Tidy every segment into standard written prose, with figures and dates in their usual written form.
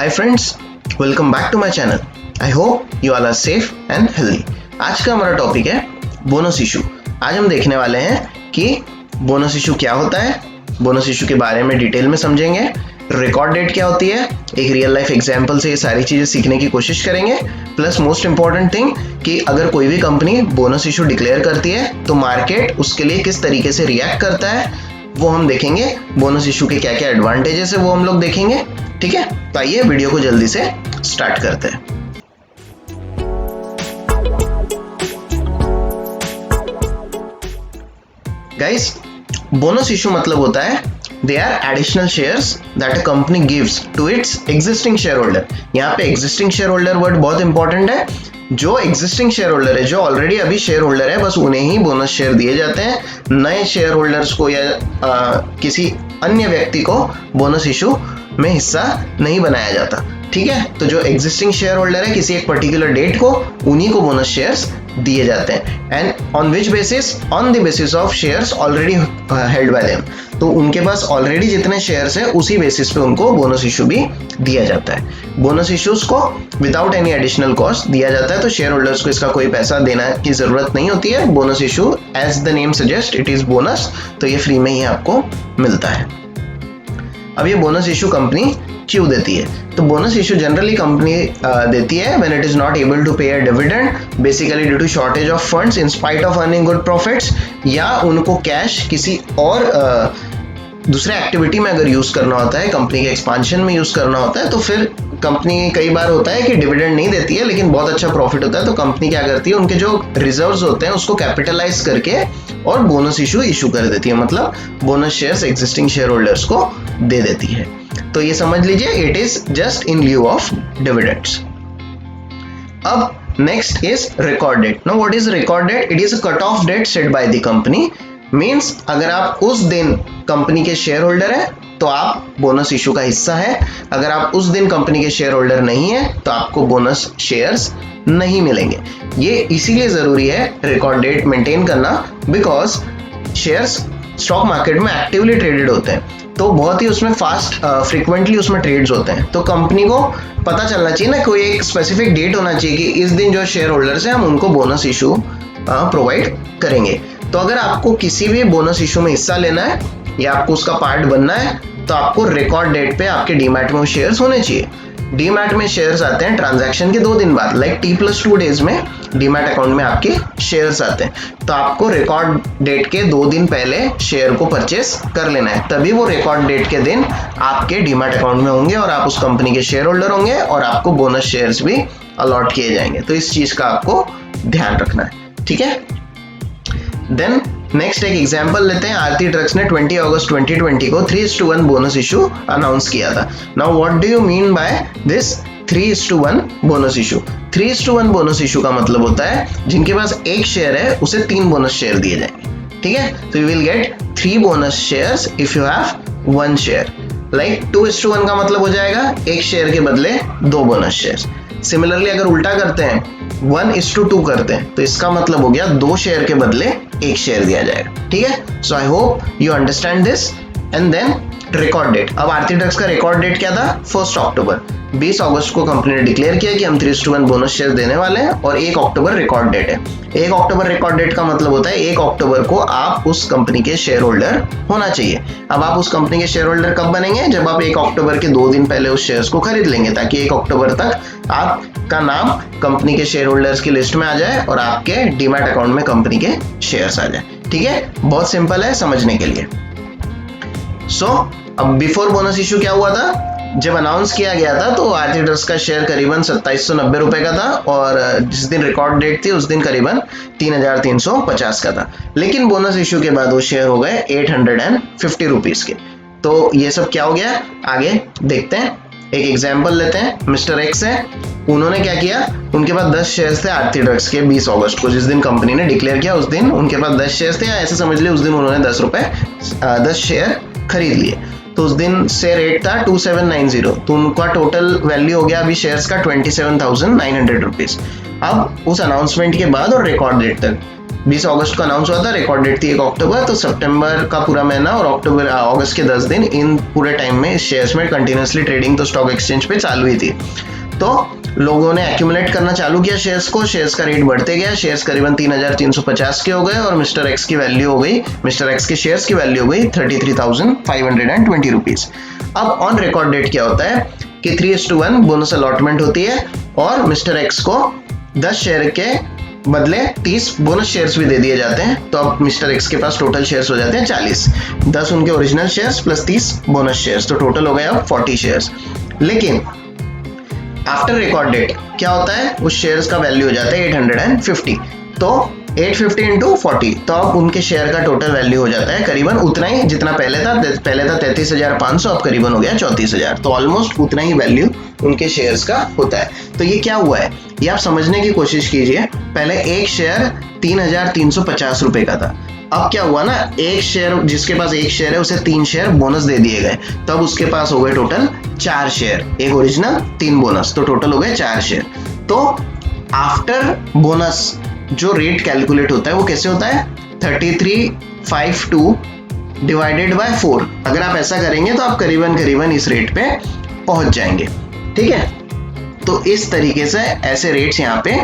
Hi friends, welcome back to my channel. I hope you all are safe and healthy. आज का हमारा topic है bonus issue. आज हम देखने वाले हैं कि बोनस इशू क्या होता है, बोनस इशू के बारे में डिटेल में समझेंगे, रिकॉर्ड डेट क्या होती है, एक रियल लाइफ एग्जांपल से ये सारी चीजें सीखने की कोशिश करेंगे। प्लस मोस्ट इंपॉर्टेंट थिंग कि अगर कोई भी कंपनी बोनस इशू डिक्लेयर करती है तो मार्केट उसके लिए किस तरीके से रिएक्ट करता है वो हम देखेंगे। बोनस इशू के क्या क्या एडवांटेजेस है वो हम लोग देखेंगे। ठीक है, तो आइए वीडियो को जल्दी से स्टार्ट करते हैं। गाइस, बोनस इशू मतलब होता है they are additional shares that a company gives to its existing share holder. यहाँ पे एग्जिस्टिंग शेयर होल्डर वर्ड बहुत इंपॉर्टेंट है। जो एग्जिस्टिंग शेयर होल्डर है, जो ऑलरेडी अभी शेयर होल्डर है, बस उन्हें ही बोनस शेयर दिए जाते हैं। नए शेयर होल्डर्स को या किसी अन्य व्यक्ति को बोनस इशू में हिस्सा नहीं बनाया जाता। ठीक है, तो जो एग्जिस्टिंग शेयर होल्डर है किसी एक पर्टिकुलर डेट को, उन्हीं को बोनस शेयर्स दिए जाते हैं। And on which basis? On the basis of shares already held by them. तो उनके पास ऑलरेडी जितने शेयर्स हैं उसी बेसिस पे उनको बोनस इशू भी दिया जाता है। बोनस इशूज को विदाउट एनी एडिशनल कॉस्ट दिया जाता है, तो शेयर होल्डर्स को इसका कोई पैसा देना की जरूरत नहीं होती है। Bonus issue as the name suggest it is bonus, तो ये फ्री में ही आपको मिलता है। अब ये बोनस इशू कंपनी क्यों देती है? तो बोनस इशू जनरली कंपनी देती है when it is not able to pay a dividend, basically due to shortage of funds in spite of earning good profits, या उनको कैश किसी और दूसरे एक्टिविटी में अगर यूज करना होता है, कंपनी के एक्सपांशन में यूज करना होता है, तो फिर कंपनी कई बार होता है कि डिविडेंड नहीं देती है लेकिन बहुत अच्छा प्रॉफिट होता है, तो कंपनी क्या करती है उनके जो रिजर्व्स होते हैं उसको कैपिटलाइज करके और बोनस इशू कर देती है। मतलब bonus shares existing share holders को दे देती है। तो ये समझ लीजिए, it is just in lieu of dividends. अब next is record date. Now what is record date? It is a cut off date set by the company. Means अगर आप उस दिन कंपनी के शेयर होल्डर है तो आप बोनस इशू का हिस्सा है। अगर आप उस दिन कंपनी के शेयर होल्डर नहीं है तो आपको बोनस शेयर्स नहीं मिलेंगे। ये इसीलिए जरूरी है रिकॉर्ड डेट मेंटेन करना, बिकॉज शेयर्स स्टॉक मार्केट में एक्टिवली ट्रेडेड होते हैं, तो बहुत ही उसमें फास्ट फ्रीक्वेंटली उसमें ट्रेड्स होते हैं। तो कंपनी को पता चलना चाहिए ना, कोई एक स्पेसिफिक डेट होना चाहिए कि इस दिन जो शेयर होल्डर्स हैं हम उनको बोनस इशू प्रोवाइड करेंगे। तो अगर आपको किसी भी बोनस इशू में हिस्सा लेना है या आपको उसका पार्ट बनना है तो आपको रिकॉर्ड डेट पे आपके डीमैट में शेयर्स होने चाहिए। डीमैट में शेयर्स आते हैं ट्रांजैक्शन के 2 दिन बाद, लाइक T+2 डेज में डीमैट अकाउंट में आपके शेयर्स आते हैं। तो आपको रिकॉर्ड डेट के 2 दिन पहले शेयर को परचेस कर लेना है, तभी वो रिकॉर्ड डेट के दिन आपके डीमैट अकाउंट में होंगे और आप उस कंपनी के शेयर होल्डर होंगे और आपको बोनस शेयर्स भी अलॉट किए जाएंगे। तो इस चीज का आपको ध्यान रखना है। ठीक है, देन नेक्स्ट एक एग्जांपल लेते हैं। आरती ड्रग्स ने 20 अगस्त 2020 को 3:1 बोनस इशू अनाउंस किया था। Now what do you mean by this 3:1 bonus issue? 3:1 bonus issue का मतलब होता है जिनके पास एक शेयर है उसे 3 बोनस शेयर दिए जाएंगे। ठीक है, तो you will get 3 bonus shares if you have 1 share. Like 2:1 का मतलब हो जाएगा एक शेयर के बदले 2 बोनस शेयर्स। सिमिलरली अगर उल्टा करते हैं 1:2 करते हैं तो इसका मतलब हो गया 2 शेयर के बदले 1 शेयर दिया जाएगा। ठीक है, so I hope you understand this. And then record date. अब आरती ड्रग्स का रिकॉर्ड डेट क्या था? 1 अक्टूबर। 20 अगस्त को कंपनी ने डिक्लेयर किया कि हम 3:1 बोनस शेयर देने वाले हैं और 1 अक्टूबर रिकॉर्ड डेट है। 1 अक्टूबर रिकॉर्ड डेट का मतलब होता है 1 अक्टूबर को आप उस कंपनी के शेयर होल्डर होना चाहिए। अब आप उस कंपनी के शेयर होल्डर कब बनेंगे? जब आप 1 अक्टूबर के 2 दिन पहले उस शेयर्स को खरीद लेंगे, ताकि 1 अक्टूबर तक आपका नाम कंपनी के शेयर होल्डर्स की लिस्ट में आ जाए और आपके डीमैट अकाउंट में कंपनी के शेयर्स आ जाए। ठीक है, बहुत सिंपल है समझने के लिए। अब बिफोर बोनस इशू क्या हुआ था? जब अनाउंस किया गया था तो आरती ड्रग्स का शेयर करीबन 2790 रुपए का था और जिस दिन रिकॉर्ड डेट थी उस दिन करीबन 3350 का था। लेकिन बोनस इशू के बाद वो शेयर हो गए 850 रुपीज के। तो ये सब क्या हो गया आगे देखते हैं। एक एग्जाम्पल लेते हैं। मिस्टर एक्स है, उन्होंने क्या किया, उनके पास 10 शेयर्स थे आरती ड्रग्स के 20 अगस्त को, जिस दिन कंपनी ने डिक्लेयर किया उस दिन उनके पास 10 शेयर्स थे, या ऐसे समझ लिया उस दिन उन्होंने 10 शेयर खरीद लिए। तो उस दिन से रेट था 2790, तो उनका टोटल वैल्यू हो गया अभी शेयर्स का 27,900 रुपीज। अब उस अनाउंसमेंट के बाद और रिकॉर्ड डेट तक 20 अगस्त को अनाउंस हुआ था, रिकॉर्ड डेट थी 1 अक्टूबर, तो सितंबर का पूरा महीना और अक्टूबर अगस्त के 10 दिन, इन पूरे टाइम में शेयर्स में कंटिन्यूसली ट्रेडिंग तो स्टॉक एक्सचेंज पे चालू ही थी। तो लोगों ने एक्यूमुलेट करना चालू किया शेयर्स को, शेयर्स का रेट बढ़ते गया, शेयर्स करीबन 3350 के हो गए और मिस्टर एक्स की वैल्यू हो गई, मिस्टर एक्स के शेयर्स की वैल्यू हो गई 33,520 रुपीज। अब ऑन रिकॉर्ड डेट क्या होता है कि 3:1 बोनस अलॉटमेंट होती है और मिस्टर एक्स को 10 शेयर के बदले 30 बोनस शेयर्स भी दे दिए जाते हैं। तो अब मिस्टर एक्स के पास टोटल शेयर्स हो जाते हैं 40, 10 उनके original shares plus 30 bonus shares, तो टोटल हो गए अब 40 शेयर्स। लेकिन आफ्टर रिकॉर्ड डेट क्या होता है, उस शेयर्स का वैल्यू हो जाता है 850, तो 850 इंटू 40, तो अब उनके शेयर का टोटल वैल्यू हो जाता है करीबन उतना ही जितना पहले था 33,500, अब करीबन हो गया 34,000, तो ऑलमोस्ट उतना ही वैल्यू उनके शेयर्स का होता है। तो ये क्या हुआ है, ये आप समझने की कोशिश कीजिए। पहले एक शेयर 3,350 रुपए का था, अब क्या हुआ ना, एक शेयर, जिसके पास एक शेयर है उसे 3 शेयर बोनस दे दिए गए, तब उसके पास हो गए टोटल 4 शेयर, एक ओरिजिनल 3 बोनस, तो टोटल हो गए 4 शेयर। तो आफ्टर बोनस जो रेट कैलकुलेट होता है वो कैसे होता है, 3352 डिवाइडेड बाय 4। अगर आप ऐसा करेंगे तो आप करीबन इस रेट पे पहुंच जाएंगे, ठीक है। तो इस तरीके से ऐसे रेट्स यहाँ पे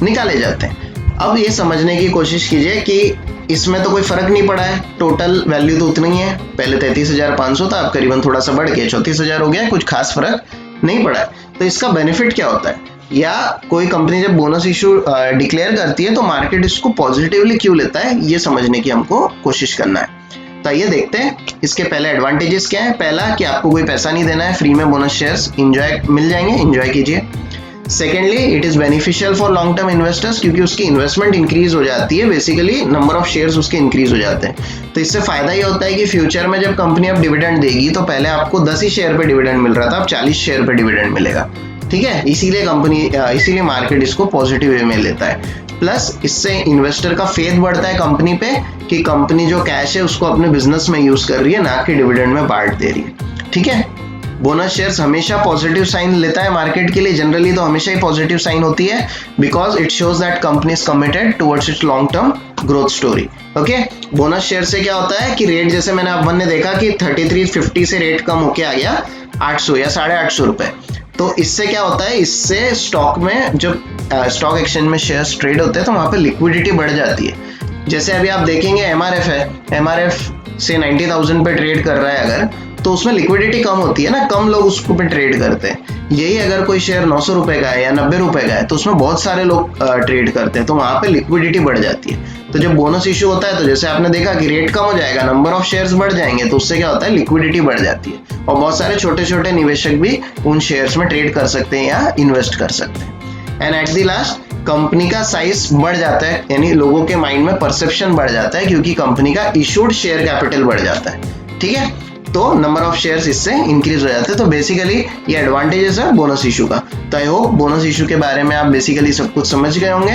निकाले जाते हैं। अब ये समझने की कोशिश कीजिए कि इसमें तो कोई फर्क नहीं पड़ा है, टोटल वैल्यू तो उतनी ही है, पहले 33,500 था, अब करीबन थोड़ा सा बढ़ के 34,000 हो गया, कुछ खास फर्क नहीं पड़ा है। तो इसका बेनिफिट क्या होता है, या कोई कंपनी जब बोनस इशू डिक्लेयर करती है तो मार्केट इसको पॉजिटिवली क्यों लेता है, ये समझने की हमको कोशिश करना है। तो आइए देखते हैं इसके पहले एडवांटेजेस क्या है। पहला कि आपको कोई पैसा नहीं देना है, फ्री में बोनस शेयर्स एंजॉय मिल जाएंगे, एंजॉय कीजिए। Secondly, it is beneficial for long term investors, क्योंकि उसकी इन्वेस्टमेंट इंक्रीज हो जाती है, बेसिकली नंबर ऑफ शेयर्स उसके इंक्रीज हो जाते हैं। तो इससे फायदा ये होता है कि फ्यूचर में जब कंपनी अब डिविडेंड देगी तो पहले आपको 10 ही शेयर पे डिविडेंड मिल रहा था, अब 40 शेयर पे डिविडेंड मिलेगा, ठीक है। इसीलिए मार्केट इसको पॉजिटिव वे में लेता है। प्लस इससे इन्वेस्टर का फेथ बढ़ता है कंपनी पे कि कंपनी जो कैश है उसको अपने बिजनेस में यूज कर रही है, ना कि डिविडेंड में बांट दे रही है, ठीक है। बोनस शेयर्स हमेशा पॉजिटिव साइन लेता है मार्केट के लिए, जनरली तो हमेशा ही पॉजिटिव साइन होती है, because it shows that company is committed towards it's long term growth story. Okay, bonus share से क्या होता है कि रेट, जैसे मैंने अपन ने देखा कि 3350 से रेट कम होके आ गया 800 या 850 रुपए। तो इससे क्या होता है, इससे स्टॉक में, जब स्टॉक एक्सचेंज में शेयर्स ट्रेड होते हैं तो वहां पे लिक्विडिटी बढ़ जाती है। जैसे अभी आप देखेंगे एमआरएफ है, एमआरएफ से 90,000 पे ट्रेड कर रहा है अगर, तो उसमें लिक्विडिटी कम होती है ना, कम लोग उसको पे ट्रेड करते हैं। यही अगर कोई शेयर 900 रुपए का है या 90 रुपए का है तो उसमें बहुत सारे लोग ट्रेड करते हैं, तो वहां पे लिक्विडिटी बढ़ जाती है। तो जब बोनस इशू होता है तो जैसे आपने देखा कि रेट कम हो जाएगा, नंबर ऑफ शेयर्स बढ़ जाएंगे, तो उससे क्या होता है, लिक्विडिटी बढ़ जाती है और बहुत सारे छोटे छोटे निवेशक भी उन शेयर्स में ट्रेड कर सकते हैं या इन्वेस्ट कर सकते हैं। And at the last company का साइज बढ़ जाता है, यानी लोगों के माइंड में परसेप्शन बढ़ जाता है, क्योंकि कंपनी का इशूड शेयर कैपिटल बढ़ जाता है, ठीक है। तो नंबर ऑफ शेयर्स इससे इंक्रीज हो जाते हैं। तो बेसिकली ये एडवांटेजेस है बोनस इशू का। तो आई होप बोनस इशू के बारे में आप बेसिकली सब कुछ समझ गए होंगे।